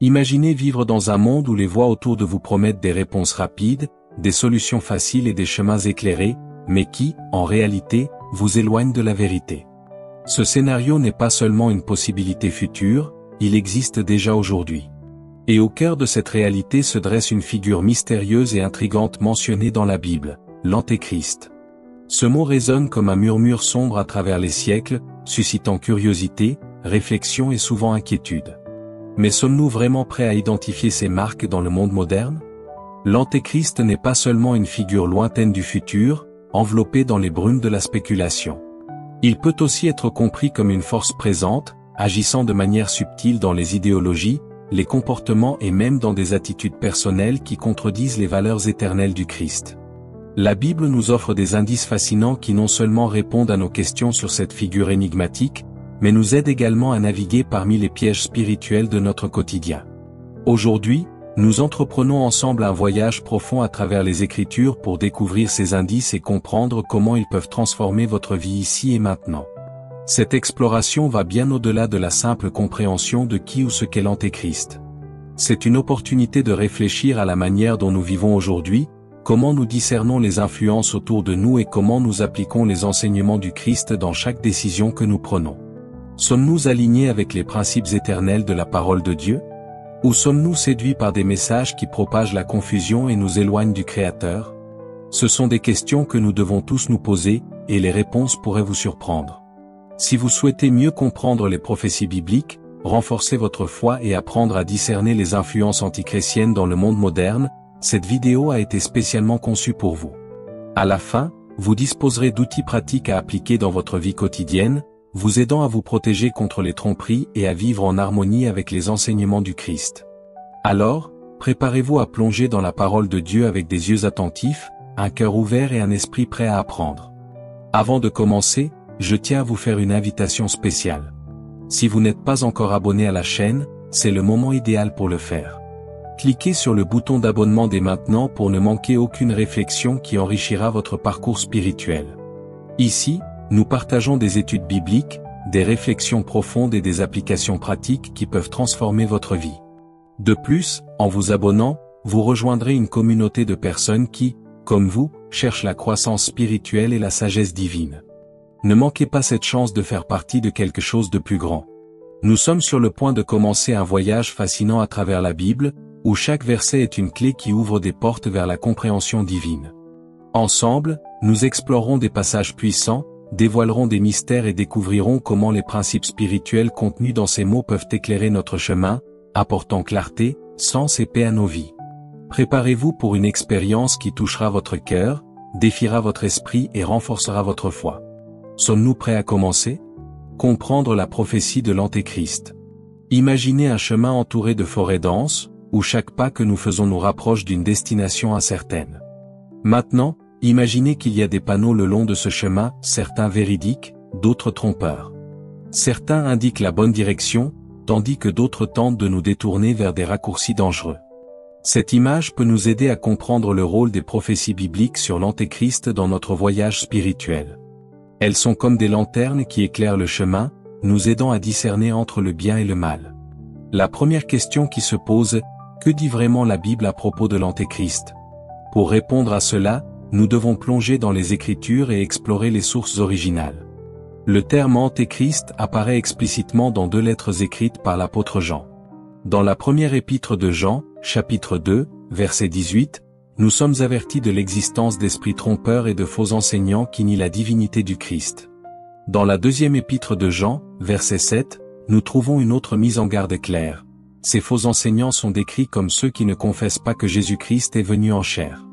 Imaginez vivre dans un monde où les voix autour de vous promettent des réponses rapides, des solutions faciles et des chemins éclairés, mais qui, en réalité, vous éloignent de la vérité. Ce scénario n'est pas seulement une possibilité future, il existe déjà aujourd'hui. Et au cœur de cette réalité se dresse une figure mystérieuse et intrigante mentionnée dans la Bible, l'Antéchrist. Ce mot résonne comme un murmure sombre à travers les siècles, suscitant curiosité, réflexion et souvent inquiétude. Mais sommes-nous vraiment prêts à identifier ces marques dans le monde moderne? L'Antéchrist n'est pas seulement une figure lointaine du futur, enveloppée dans les brumes de la spéculation. Il peut aussi être compris comme une force présente, agissant de manière subtile dans les idéologies, les comportements et même dans des attitudes personnelles qui contredisent les valeurs éternelles du Christ. La Bible nous offre des indices fascinants qui non seulement répondent à nos questions sur cette figure énigmatique, mais nous aident également à naviguer parmi les pièges spirituels de notre quotidien. Aujourd'hui, nous entreprenons ensemble un voyage profond à travers les Écritures pour découvrir ces indices et comprendre comment ils peuvent transformer votre vie ici et maintenant. Cette exploration va bien au-delà de la simple compréhension de qui ou ce qu'est l'Antéchrist. C'est une opportunité de réfléchir à la manière dont nous vivons aujourd'hui, comment nous discernons les influences autour de nous et comment nous appliquons les enseignements du Christ dans chaque décision que nous prenons. Sommes-nous alignés avec les principes éternels de la parole de Dieu? Ou sommes-nous séduits par des messages qui propagent la confusion et nous éloignent du Créateur? Ce sont des questions que nous devons tous nous poser, et les réponses pourraient vous surprendre. Si vous souhaitez mieux comprendre les prophéties bibliques, renforcer votre foi et apprendre à discerner les influences antichrétiennes dans le monde moderne, cette vidéo a été spécialement conçue pour vous. À la fin, vous disposerez d'outils pratiques à appliquer dans votre vie quotidienne, vous aidant à vous protéger contre les tromperies et à vivre en harmonie avec les enseignements du Christ. Alors, préparez-vous à plonger dans la parole de Dieu avec des yeux attentifs, un cœur ouvert et un esprit prêt à apprendre. Avant de commencer, je tiens à vous faire une invitation spéciale. Si vous n'êtes pas encore abonné à la chaîne, c'est le moment idéal pour le faire. Cliquez sur le bouton d'abonnement dès maintenant pour ne manquer aucune réflexion qui enrichira votre parcours spirituel. Ici, nous partageons des études bibliques, des réflexions profondes et des applications pratiques qui peuvent transformer votre vie. De plus, en vous abonnant, vous rejoindrez une communauté de personnes qui, comme vous, cherchent la croissance spirituelle et la sagesse divine. Ne manquez pas cette chance de faire partie de quelque chose de plus grand. Nous sommes sur le point de commencer un voyage fascinant à travers la Bible, où chaque verset est une clé qui ouvre des portes vers la compréhension divine. Ensemble, nous explorerons des passages puissants, dévoilerons des mystères et découvrirons comment les principes spirituels contenus dans ces mots peuvent éclairer notre chemin, apportant clarté, sens et paix à nos vies. Préparez-vous pour une expérience qui touchera votre cœur, défiera votre esprit et renforcera votre foi. Sommes-nous prêts à commencer? Comprendre la prophétie de l'Antéchrist. Imaginez un chemin entouré de forêts denses, où chaque pas que nous faisons nous rapproche d'une destination incertaine. Maintenant, imaginez qu'il y a des panneaux le long de ce chemin, certains véridiques, d'autres trompeurs. Certains indiquent la bonne direction, tandis que d'autres tentent de nous détourner vers des raccourcis dangereux. Cette image peut nous aider à comprendre le rôle des prophéties bibliques sur l'Antéchrist dans notre voyage spirituel. Elles sont comme des lanternes qui éclairent le chemin, nous aidant à discerner entre le bien et le mal. La première question qui se pose, que dit vraiment la Bible à propos de l'Antéchrist? Pour répondre à cela, nous devons plonger dans les Écritures et explorer les sources originales. Le terme Antéchrist apparaît explicitement dans 2 lettres écrites par l'apôtre Jean. Dans la première épître de Jean, chapitre 2, verset 18, nous sommes avertis de l'existence d'esprits trompeurs et de faux enseignants qui nient la divinité du Christ. Dans la deuxième épître de Jean, verset 7, nous trouvons une autre mise en garde claire. Ces faux enseignants sont décrits comme ceux qui ne confessent pas que Jésus-Christ est venu en chair.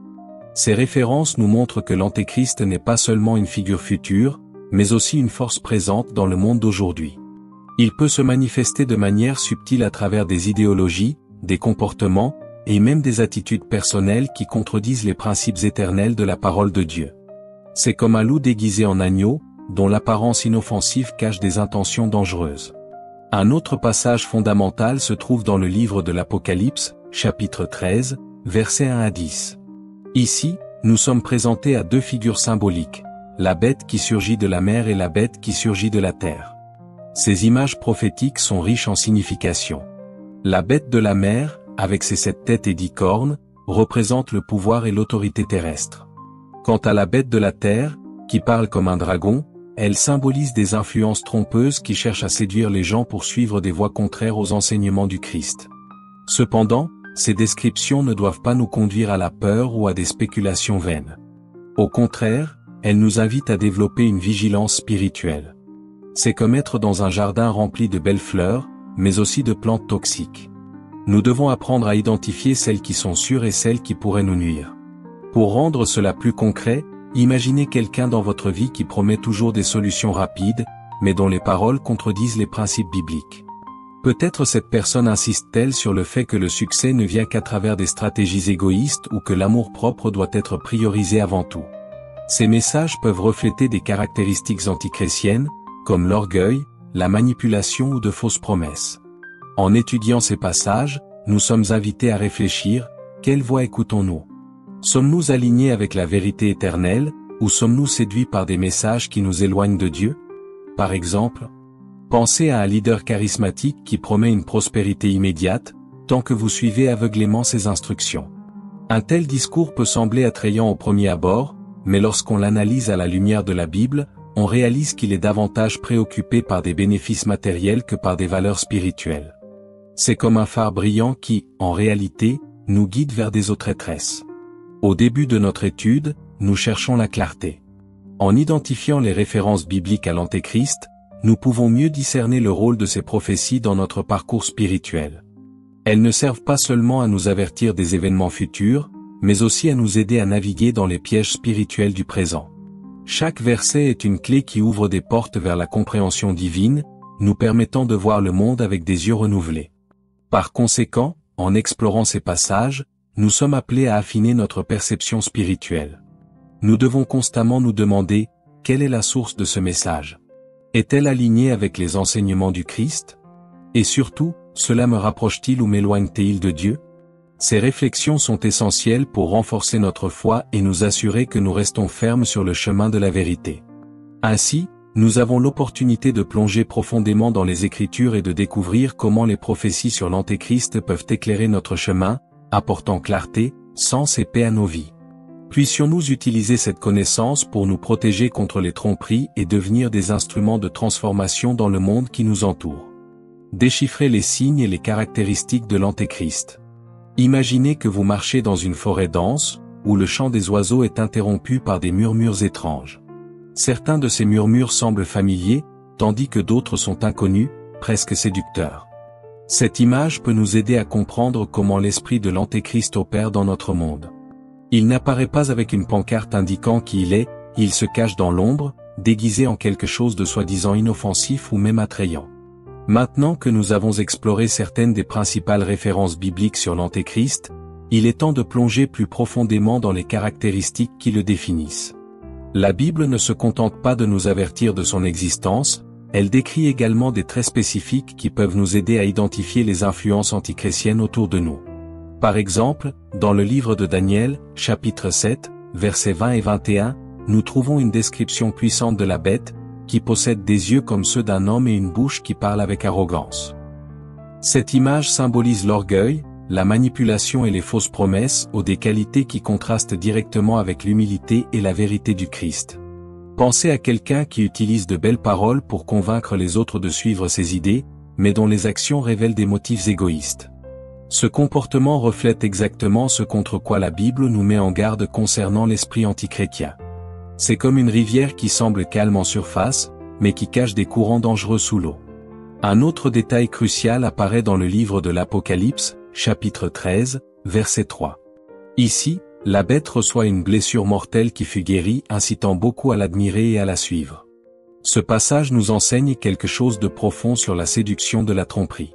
Ces références nous montrent que l'Antéchrist n'est pas seulement une figure future, mais aussi une force présente dans le monde d'aujourd'hui. Il peut se manifester de manière subtile à travers des idéologies, des comportements, et même des attitudes personnelles qui contredisent les principes éternels de la parole de Dieu. C'est comme un loup déguisé en agneau, dont l'apparence inoffensive cache des intentions dangereuses. Un autre passage fondamental se trouve dans le livre de l'Apocalypse, chapitre 13, versets 1 à 10. Ici, nous sommes présentés à 2 figures symboliques, la bête qui surgit de la mer et la bête qui surgit de la terre. Ces images prophétiques sont riches en signification. La bête de la mer, avec ses 7 têtes et 10 cornes, représente le pouvoir et l'autorité terrestre. Quant à la bête de la terre, qui parle comme un dragon, elle symbolise des influences trompeuses qui cherchent à séduire les gens pour suivre des voies contraires aux enseignements du Christ. Cependant, ces descriptions ne doivent pas nous conduire à la peur ou à des spéculations vaines. Au contraire, elles nous invitent à développer une vigilance spirituelle. C'est comme être dans un jardin rempli de belles fleurs, mais aussi de plantes toxiques. Nous devons apprendre à identifier celles qui sont sûres et celles qui pourraient nous nuire. Pour rendre cela plus concret, imaginez quelqu'un dans votre vie qui promet toujours des solutions rapides, mais dont les paroles contredisent les principes bibliques. Peut-être cette personne insiste-t-elle sur le fait que le succès ne vient qu'à travers des stratégies égoïstes ou que l'amour-propre doit être priorisé avant tout. Ces messages peuvent refléter des caractéristiques antichrétiennes, comme l'orgueil, la manipulation ou de fausses promesses. En étudiant ces passages, nous sommes invités à réfléchir, quelle voix écoutons-nous ? Sommes-nous alignés avec la vérité éternelle, ou sommes-nous séduits par des messages qui nous éloignent de Dieu ? Par exemple, pensez à un leader charismatique qui promet une prospérité immédiate, tant que vous suivez aveuglément ses instructions. Un tel discours peut sembler attrayant au premier abord, mais lorsqu'on l'analyse à la lumière de la Bible, on réalise qu'il est davantage préoccupé par des bénéfices matériels que par des valeurs spirituelles. C'est comme un phare brillant qui, en réalité, nous guide vers des eaux traîtresses. Au début de notre étude, nous cherchons la clarté. En identifiant les références bibliques à l'Antéchrist, nous pouvons mieux discerner le rôle de ces prophéties dans notre parcours spirituel. Elles ne servent pas seulement à nous avertir des événements futurs, mais aussi à nous aider à naviguer dans les pièges spirituels du présent. Chaque verset est une clé qui ouvre des portes vers la compréhension divine, nous permettant de voir le monde avec des yeux renouvelés. Par conséquent, en explorant ces passages, nous sommes appelés à affiner notre perception spirituelle. Nous devons constamment nous demander, quelle est la source de ce message ? Est-elle alignée avec les enseignements du Christ ? Et surtout, cela me rapproche-t-il ou m'éloigne-t-il de Dieu ? Ces réflexions sont essentielles pour renforcer notre foi et nous assurer que nous restons fermes sur le chemin de la vérité. Ainsi, nous avons l'opportunité de plonger profondément dans les Écritures et de découvrir comment les prophéties sur l'Antéchrist peuvent éclairer notre chemin, apportant clarté, sens et paix à nos vies. Puissions-nous utiliser cette connaissance pour nous protéger contre les tromperies et devenir des instruments de transformation dans le monde qui nous entoure. Déchiffrez les signes et les caractéristiques de l'Antéchrist. Imaginez que vous marchez dans une forêt dense, où le chant des oiseaux est interrompu par des murmures étranges. Certains de ces murmures semblent familiers, tandis que d'autres sont inconnus, presque séducteurs. Cette image peut nous aider à comprendre comment l'esprit de l'Antéchrist opère dans notre monde. Il n'apparaît pas avec une pancarte indiquant qui il se cache dans l'ombre, déguisé en quelque chose de soi-disant inoffensif ou même attrayant. Maintenant que nous avons exploré certaines des principales références bibliques sur l'Antéchrist, il est temps de plonger plus profondément dans les caractéristiques qui le définissent. La Bible ne se contente pas de nous avertir de son existence, elle décrit également des traits spécifiques qui peuvent nous aider à identifier les influences antichrétiennes autour de nous. Par exemple, dans le livre de Daniel, chapitre 7, versets 20 et 21, nous trouvons une description puissante de la bête, qui possède des yeux comme ceux d'un homme et une bouche qui parle avec arrogance. Cette image symbolise l'orgueil, la manipulation et les fausses promesses, aux des qualités qui contrastent directement avec l'humilité et la vérité du Christ. Pensez à quelqu'un qui utilise de belles paroles pour convaincre les autres de suivre ses idées, mais dont les actions révèlent des motifs égoïstes. Ce comportement reflète exactement ce contre quoi la Bible nous met en garde concernant l'esprit antichrétien. C'est comme une rivière qui semble calme en surface, mais qui cache des courants dangereux sous l'eau. Un autre détail crucial apparaît dans le livre de l'Apocalypse, chapitre 13, verset 3. Ici, la bête reçoit une blessure mortelle qui fut guérie, incitant beaucoup à l'admirer et à la suivre. Ce passage nous enseigne quelque chose de profond sur la séduction de la tromperie.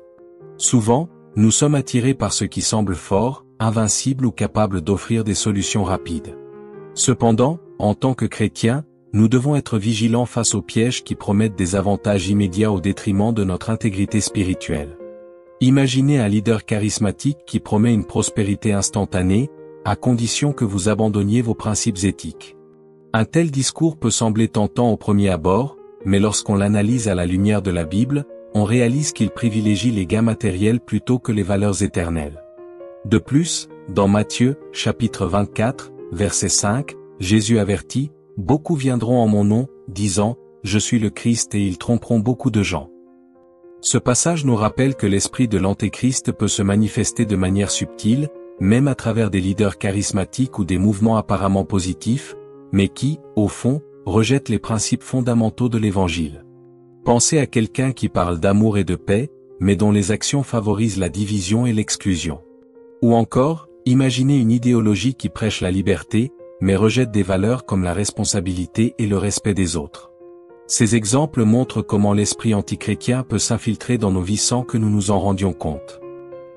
Souvent, nous sommes attirés par ce qui semble fort, invincible ou capable d'offrir des solutions rapides. Cependant, en tant que chrétiens, nous devons être vigilants face aux pièges qui promettent des avantages immédiats au détriment de notre intégrité spirituelle. Imaginez un leader charismatique qui promet une prospérité instantanée, à condition que vous abandonniez vos principes éthiques. Un tel discours peut sembler tentant au premier abord, mais lorsqu'on l'analyse à la lumière de la Bible, on réalise qu'ils privilégient les gains matériels plutôt que les valeurs éternelles. De plus, dans Matthieu, chapitre 24, verset 5, Jésus avertit, « Beaucoup viendront en mon nom, disant, je suis le Christ et ils tromperont beaucoup de gens. » Ce passage nous rappelle que l'esprit de l'Antéchrist peut se manifester de manière subtile, même à travers des leaders charismatiques ou des mouvements apparemment positifs, mais qui, au fond, rejettent les principes fondamentaux de l'Évangile. Pensez à quelqu'un qui parle d'amour et de paix, mais dont les actions favorisent la division et l'exclusion. Ou encore, imaginez une idéologie qui prêche la liberté, mais rejette des valeurs comme la responsabilité et le respect des autres. Ces exemples montrent comment l'esprit antichrétien peut s'infiltrer dans nos vies sans que nous nous en rendions compte.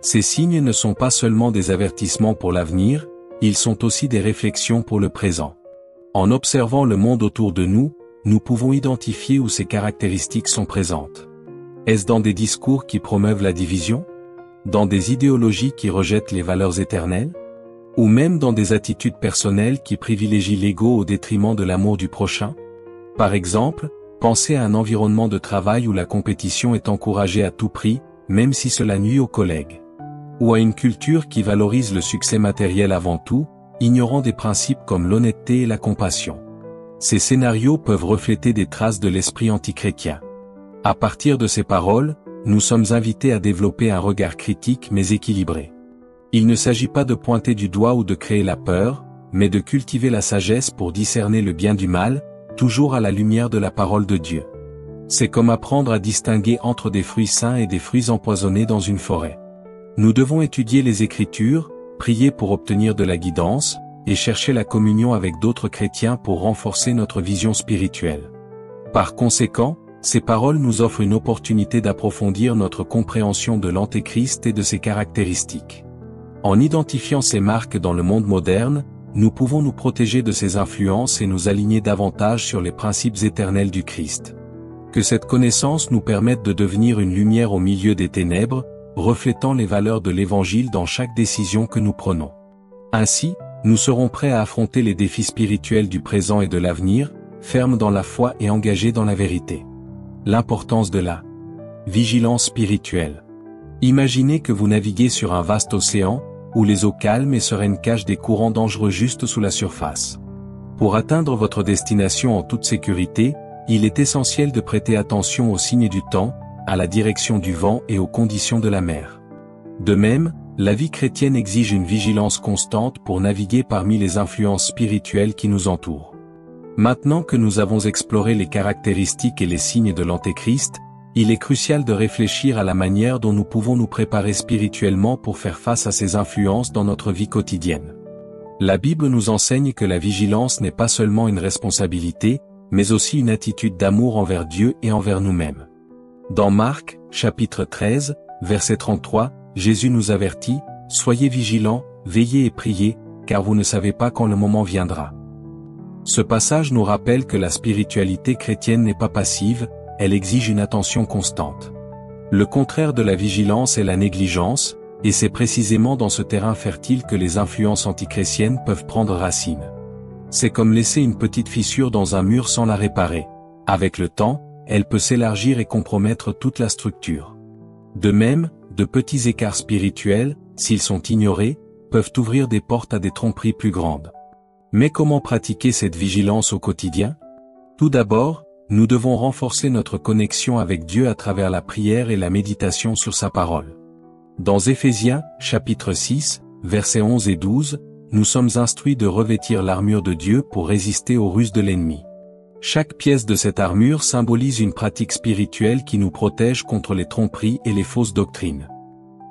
Ces signes ne sont pas seulement des avertissements pour l'avenir, ils sont aussi des réflexions pour le présent. En observant le monde autour de nous, nous pouvons identifier où ces caractéristiques sont présentes. Est-ce dans des discours qui promeuvent la division? Dans des idéologies qui rejettent les valeurs éternelles? Ou même dans des attitudes personnelles qui privilégient l'ego au détriment de l'amour du prochain? Par exemple, pensez à un environnement de travail où la compétition est encouragée à tout prix, même si cela nuit aux collègues. Ou à une culture qui valorise le succès matériel avant tout, ignorant des principes comme l'honnêteté et la compassion. Ces scénarios peuvent refléter des traces de l'esprit antichrétien. À partir de ces paroles, nous sommes invités à développer un regard critique mais équilibré. Il ne s'agit pas de pointer du doigt ou de créer la peur, mais de cultiver la sagesse pour discerner le bien du mal, toujours à la lumière de la parole de Dieu. C'est comme apprendre à distinguer entre des fruits sains et des fruits empoisonnés dans une forêt. Nous devons étudier les Écritures, prier pour obtenir de la guidance, et chercher la communion avec d'autres chrétiens pour renforcer notre vision spirituelle. Par conséquent, ces paroles nous offrent une opportunité d'approfondir notre compréhension de l'Antéchrist et de ses caractéristiques. En identifiant ces marques dans le monde moderne, nous pouvons nous protéger de ces influences et nous aligner davantage sur les principes éternels du Christ. Que cette connaissance nous permette de devenir une lumière au milieu des ténèbres, reflétant les valeurs de l'Évangile dans chaque décision que nous prenons. Ainsi, nous serons prêts à affronter les défis spirituels du présent et de l'avenir, fermes dans la foi et engagés dans la vérité. L'importance de la vigilance spirituelle. Imaginez que vous naviguez sur un vaste océan, où les eaux calmes et sereines cachent des courants dangereux juste sous la surface. Pour atteindre votre destination en toute sécurité, il est essentiel de prêter attention aux signes du temps, à la direction du vent et aux conditions de la mer. De même, la vie chrétienne exige une vigilance constante pour naviguer parmi les influences spirituelles qui nous entourent. Maintenant que nous avons exploré les caractéristiques et les signes de l'Antéchrist, il est crucial de réfléchir à la manière dont nous pouvons nous préparer spirituellement pour faire face à ces influences dans notre vie quotidienne. La Bible nous enseigne que la vigilance n'est pas seulement une responsabilité, mais aussi une attitude d'amour envers Dieu et envers nous-mêmes. Dans Marc, chapitre 13, verset 33, Jésus nous avertit, « Soyez vigilants, veillez et priez, car vous ne savez pas quand le moment viendra. » Ce passage nous rappelle que la spiritualité chrétienne n'est pas passive, elle exige une attention constante. Le contraire de la vigilance est la négligence, et c'est précisément dans ce terrain fertile que les influences antichrétiennes peuvent prendre racine. C'est comme laisser une petite fissure dans un mur sans la réparer. Avec le temps, elle peut s'élargir et compromettre toute la structure. De même, de petits écarts spirituels, s'ils sont ignorés, peuvent ouvrir des portes à des tromperies plus grandes. Mais comment pratiquer cette vigilance au quotidien? Tout d'abord, nous devons renforcer notre connexion avec Dieu à travers la prière et la méditation sur sa parole. Dans Éphésiens, chapitre 6, versets 11 et 12, nous sommes instruits de revêtir l'armure de Dieu pour résister aux ruses de l'ennemi. Chaque pièce de cette armure symbolise une pratique spirituelle qui nous protège contre les tromperies et les fausses doctrines.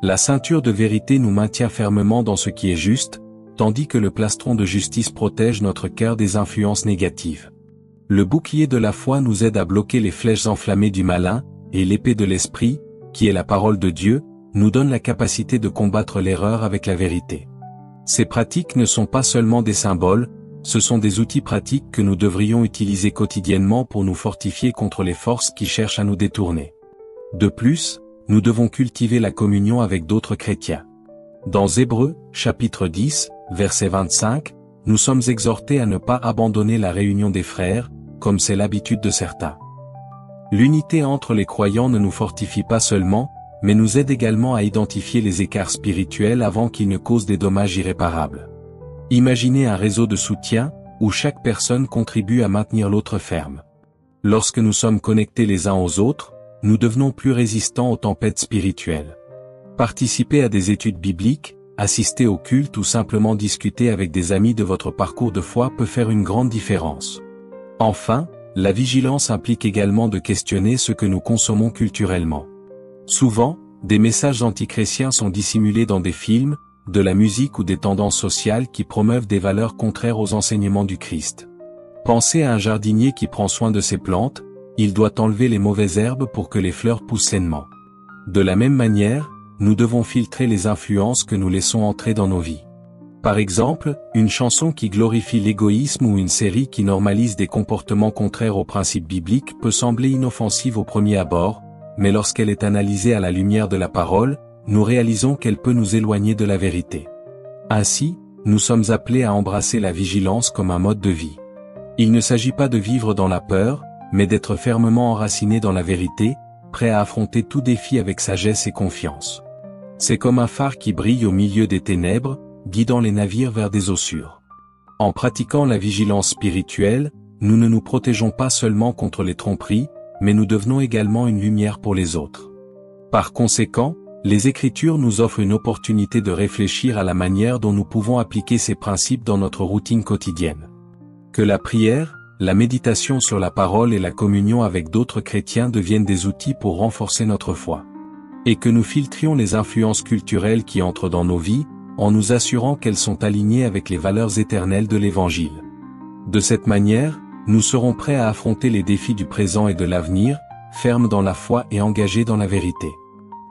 La ceinture de vérité nous maintient fermement dans ce qui est juste, tandis que le plastron de justice protège notre cœur des influences négatives. Le bouclier de la foi nous aide à bloquer les flèches enflammées du malin, et l'épée de l'esprit, qui est la parole de Dieu, nous donne la capacité de combattre l'erreur avec la vérité. Ces pratiques ne sont pas seulement des symboles, ce sont des outils pratiques que nous devrions utiliser quotidiennement pour nous fortifier contre les forces qui cherchent à nous détourner. De plus, nous devons cultiver la communion avec d'autres chrétiens. Dans Hébreux, chapitre 10, verset 25, nous sommes exhortés à ne pas abandonner la réunion des frères, comme c'est l'habitude de certains. L'unité entre les croyants ne nous fortifie pas seulement, mais nous aide également à identifier les écarts spirituels avant qu'ils ne causent des dommages irréparables. Imaginez un réseau de soutien, où chaque personne contribue à maintenir l'autre ferme. Lorsque nous sommes connectés les uns aux autres, nous devenons plus résistants aux tempêtes spirituelles. Participer à des études bibliques, assister au culte ou simplement discuter avec des amis de votre parcours de foi peut faire une grande différence. Enfin, la vigilance implique également de questionner ce que nous consommons culturellement. Souvent, des messages antichrétiens sont dissimulés dans des films, de la musique ou des tendances sociales qui promeuvent des valeurs contraires aux enseignements du Christ. Pensez à un jardinier qui prend soin de ses plantes, il doit enlever les mauvaises herbes pour que les fleurs poussent sainement. De la même manière, nous devons filtrer les influences que nous laissons entrer dans nos vies. Par exemple, une chanson qui glorifie l'égoïsme ou une série qui normalise des comportements contraires aux principes bibliques peut sembler inoffensive au premier abord, mais lorsqu'elle est analysée à la lumière de la parole, nous réalisons qu'elle peut nous éloigner de la vérité. Ainsi, nous sommes appelés à embrasser la vigilance comme un mode de vie. Il ne s'agit pas de vivre dans la peur, mais d'être fermement enraciné dans la vérité, prêt à affronter tout défi avec sagesse et confiance. C'est comme un phare qui brille au milieu des ténèbres, guidant les navires vers des eaux sûres. En pratiquant la vigilance spirituelle, nous ne nous protégeons pas seulement contre les tromperies, mais nous devenons également une lumière pour les autres. Par conséquent, les Écritures nous offrent une opportunité de réfléchir à la manière dont nous pouvons appliquer ces principes dans notre routine quotidienne. Que la prière, la méditation sur la parole et la communion avec d'autres chrétiens deviennent des outils pour renforcer notre foi. Et que nous filtrions les influences culturelles qui entrent dans nos vies, en nous assurant qu'elles sont alignées avec les valeurs éternelles de l'Évangile. De cette manière, nous serons prêts à affronter les défis du présent et de l'avenir, fermes dans la foi et engagés dans la vérité.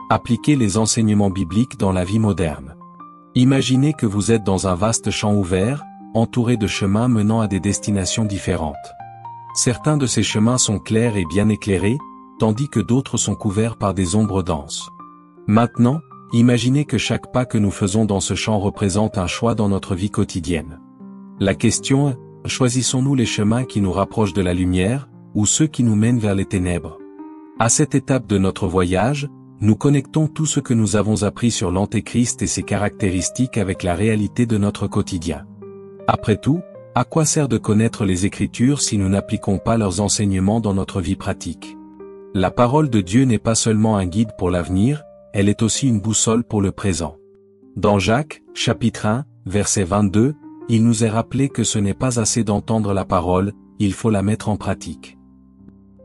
Appliquez les enseignements bibliques dans la vie moderne. Imaginez que vous êtes dans un vaste champ ouvert, entouré de chemins menant à des destinations différentes. Certains de ces chemins sont clairs et bien éclairés, tandis que d'autres sont couverts par des ombres denses. Maintenant, imaginez que chaque pas que nous faisons dans ce champ représente un choix dans notre vie quotidienne. La question est, choisissons-nous les chemins qui nous rapprochent de la lumière, ou ceux qui nous mènent vers les ténèbres? À cette étape de notre voyage, nous connectons tout ce que nous avons appris sur l'Antéchrist et ses caractéristiques avec la réalité de notre quotidien. Après tout, à quoi sert de connaître les Écritures si nous n'appliquons pas leurs enseignements dans notre vie pratique? La parole de Dieu n'est pas seulement un guide pour l'avenir, elle est aussi une boussole pour le présent. Dans Jacques, chapitre 1, verset 22, il nous est rappelé que ce n'est pas assez d'entendre la parole, il faut la mettre en pratique.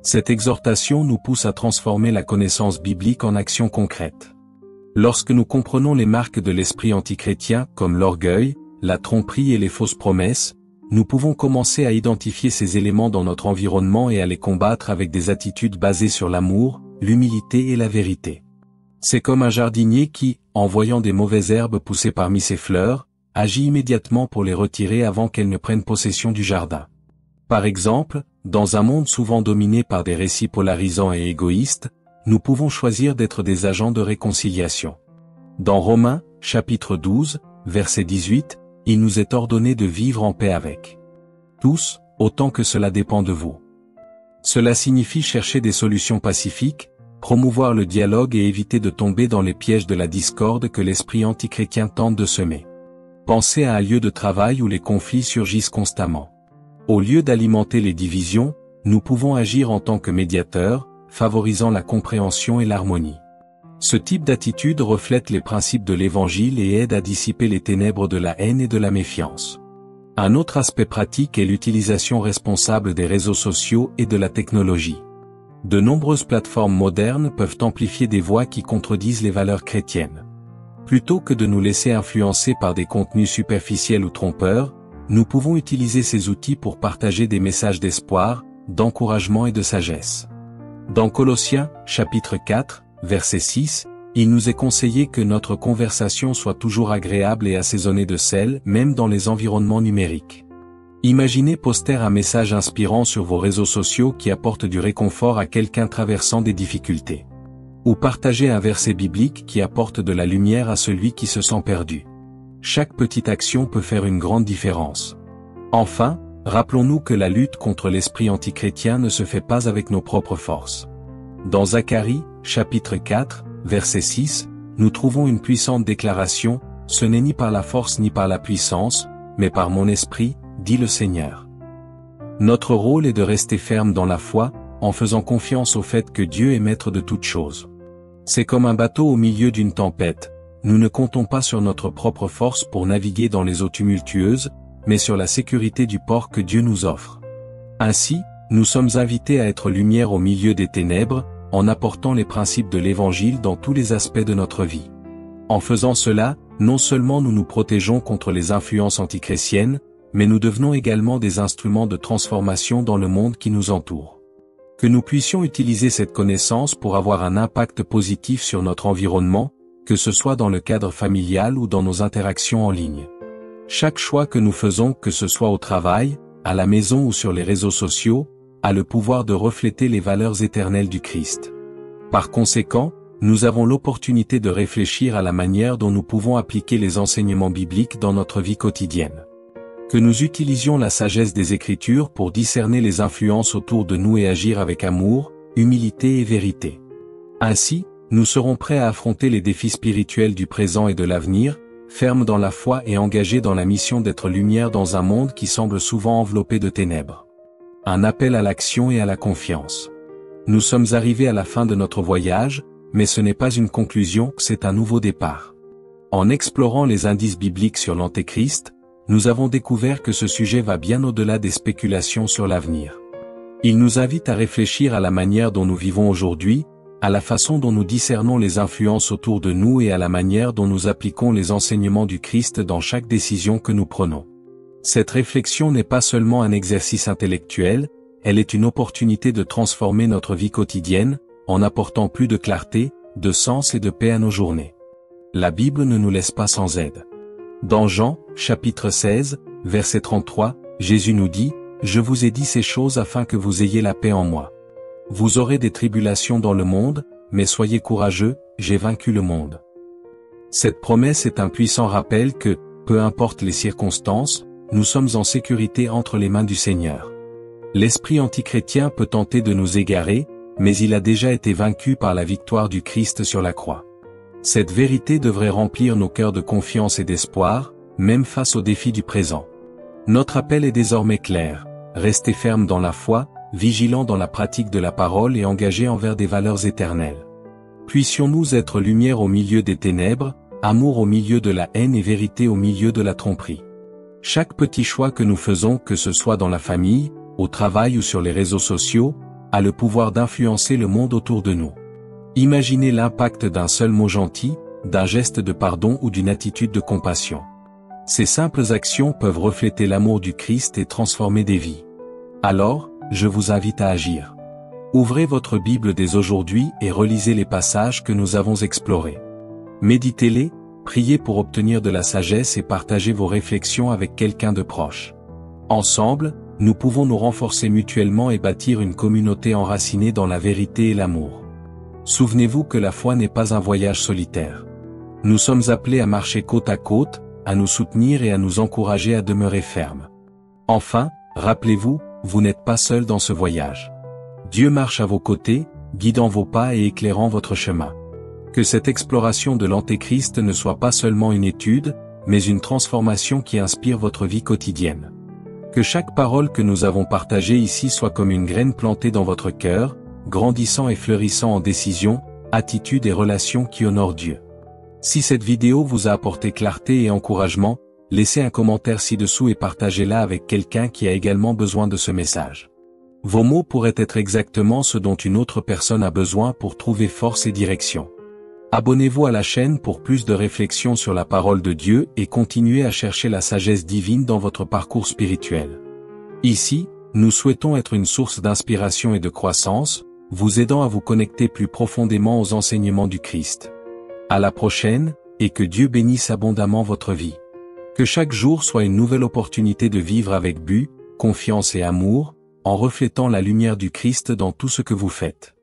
Cette exhortation nous pousse à transformer la connaissance biblique en action concrète. Lorsque nous comprenons les marques de l'esprit antichrétien, comme l'orgueil, la tromperie et les fausses promesses, nous pouvons commencer à identifier ces éléments dans notre environnement et à les combattre avec des attitudes basées sur l'amour, l'humilité et la vérité. C'est comme un jardinier qui, en voyant des mauvaises herbes pousser parmi ses fleurs, agit immédiatement pour les retirer avant qu'elles ne prennent possession du jardin. Par exemple, dans un monde souvent dominé par des récits polarisants et égoïstes, nous pouvons choisir d'être des agents de réconciliation. Dans Romains, chapitre 12, verset 18, il nous est ordonné de vivre en paix avec tous, autant que cela dépend de vous. Cela signifie chercher des solutions pacifiques, promouvoir le dialogue et éviter de tomber dans les pièges de la discorde que l'esprit antichrétien tente de semer. Pensez à un lieu de travail où les conflits surgissent constamment. Au lieu d'alimenter les divisions, nous pouvons agir en tant que médiateurs, favorisant la compréhension et l'harmonie. Ce type d'attitude reflète les principes de l'Évangile et aide à dissiper les ténèbres de la haine et de la méfiance. Un autre aspect pratique est l'utilisation responsable des réseaux sociaux et de la technologie. De nombreuses plateformes modernes peuvent amplifier des voix qui contredisent les valeurs chrétiennes. Plutôt que de nous laisser influencer par des contenus superficiels ou trompeurs, nous pouvons utiliser ces outils pour partager des messages d'espoir, d'encouragement et de sagesse. Dans Colossiens, chapitre 4, verset 6, il nous est conseillé que notre conversation soit toujours agréable et assaisonnée de sel, même dans les environnements numériques. Imaginez poster un message inspirant sur vos réseaux sociaux qui apporte du réconfort à quelqu'un traversant des difficultés. Ou partager un verset biblique qui apporte de la lumière à celui qui se sent perdu. Chaque petite action peut faire une grande différence. Enfin, Rappelons-nous que la lutte contre l'esprit antichrétien ne se fait pas avec nos propres forces. Dans Zacharie, chapitre 4, verset 6, nous trouvons une puissante déclaration, « Ce n'est ni par la force ni par la puissance, mais par mon esprit, dit le Seigneur. » Notre rôle est de rester ferme dans la foi, en faisant confiance au fait que Dieu est maître de toutes choses. C'est comme un bateau au milieu d'une tempête, nous ne comptons pas sur notre propre force pour naviguer dans les eaux tumultueuses, mais sur la sécurité du port que Dieu nous offre. Ainsi, nous sommes invités à être lumière au milieu des ténèbres, en apportant les principes de l'Évangile dans tous les aspects de notre vie. En faisant cela, non seulement nous nous protégeons contre les influences antichrétiennes, mais nous devenons également des instruments de transformation dans le monde qui nous entoure. Que nous puissions utiliser cette connaissance pour avoir un impact positif sur notre environnement, que ce soit dans le cadre familial ou dans nos interactions en ligne. Chaque choix que nous faisons, que ce soit au travail, à la maison ou sur les réseaux sociaux, a le pouvoir de refléter les valeurs éternelles du Christ. Par conséquent, nous avons l'opportunité de réfléchir à la manière dont nous pouvons appliquer les enseignements bibliques dans notre vie quotidienne. Que nous utilisions la sagesse des Écritures pour discerner les influences autour de nous et agir avec amour, humilité et vérité. Ainsi, nous serons prêts à affronter les défis spirituels du présent et de l'avenir, fermes dans la foi et engagés dans la mission d'être lumière dans un monde qui semble souvent enveloppé de ténèbres. Un appel à l'action et à la confiance. Nous sommes arrivés à la fin de notre voyage, mais ce n'est pas une conclusion, c'est un nouveau départ. En explorant les indices bibliques sur l'Antéchrist, nous avons découvert que ce sujet va bien au-delà des spéculations sur l'avenir. Il nous invite à réfléchir à la manière dont nous vivons aujourd'hui, à la façon dont nous discernons les influences autour de nous et à la manière dont nous appliquons les enseignements du Christ dans chaque décision que nous prenons. Cette réflexion n'est pas seulement un exercice intellectuel, elle est une opportunité de transformer notre vie quotidienne, en apportant plus de clarté, de sens et de paix à nos journées. La Bible ne nous laisse pas sans aide. Dans Jean, chapitre 16, verset 33, Jésus nous dit, « Je vous ai dit ces choses afin que vous ayez la paix en moi. Vous aurez des tribulations dans le monde, mais soyez courageux, j'ai vaincu le monde. » Cette promesse est un puissant rappel que, peu importe les circonstances, nous sommes en sécurité entre les mains du Seigneur. L'esprit antichrétien peut tenter de nous égarer, mais il a déjà été vaincu par la victoire du Christ sur la croix. Cette vérité devrait remplir nos cœurs de confiance et d'espoir, même face aux défis du présent. Notre appel est désormais clair, restez ferme dans la foi, vigilants dans la pratique de la parole et engagés envers des valeurs éternelles. Puissions-nous être lumière au milieu des ténèbres, amour au milieu de la haine et vérité au milieu de la tromperie. Chaque petit choix que nous faisons, que ce soit dans la famille, au travail ou sur les réseaux sociaux, a le pouvoir d'influencer le monde autour de nous. Imaginez l'impact d'un seul mot gentil, d'un geste de pardon ou d'une attitude de compassion. Ces simples actions peuvent refléter l'amour du Christ et transformer des vies. Alors, je vous invite à agir. Ouvrez votre Bible dès aujourd'hui et relisez les passages que nous avons explorés. Méditez-les, priez pour obtenir de la sagesse et partagez vos réflexions avec quelqu'un de proche. Ensemble, nous pouvons nous renforcer mutuellement et bâtir une communauté enracinée dans la vérité et l'amour. Souvenez-vous que la foi n'est pas un voyage solitaire. Nous sommes appelés à marcher côte à côte, à nous soutenir et à nous encourager à demeurer fermes. Enfin, rappelez-vous, vous n'êtes pas seul dans ce voyage. Dieu marche à vos côtés, guidant vos pas et éclairant votre chemin. Que cette exploration de l'Antéchrist ne soit pas seulement une étude, mais une transformation qui inspire votre vie quotidienne. Que chaque parole que nous avons partagée ici soit comme une graine plantée dans votre cœur, grandissant et fleurissant en décisions, attitudes et relations qui honorent Dieu. Si cette vidéo vous a apporté clarté et encouragement, laissez un commentaire ci-dessous et partagez-la avec quelqu'un qui a également besoin de ce message. Vos mots pourraient être exactement ce dont une autre personne a besoin pour trouver force et direction. Abonnez-vous à la chaîne pour plus de réflexions sur la parole de Dieu et continuez à chercher la sagesse divine dans votre parcours spirituel. Ici, nous souhaitons être une source d'inspiration et de croissance, vous aidant à vous connecter plus profondément aux enseignements du Christ. À la prochaine, et que Dieu bénisse abondamment votre vie. Que chaque jour soit une nouvelle opportunité de vivre avec but, confiance et amour, en reflétant la lumière du Christ dans tout ce que vous faites.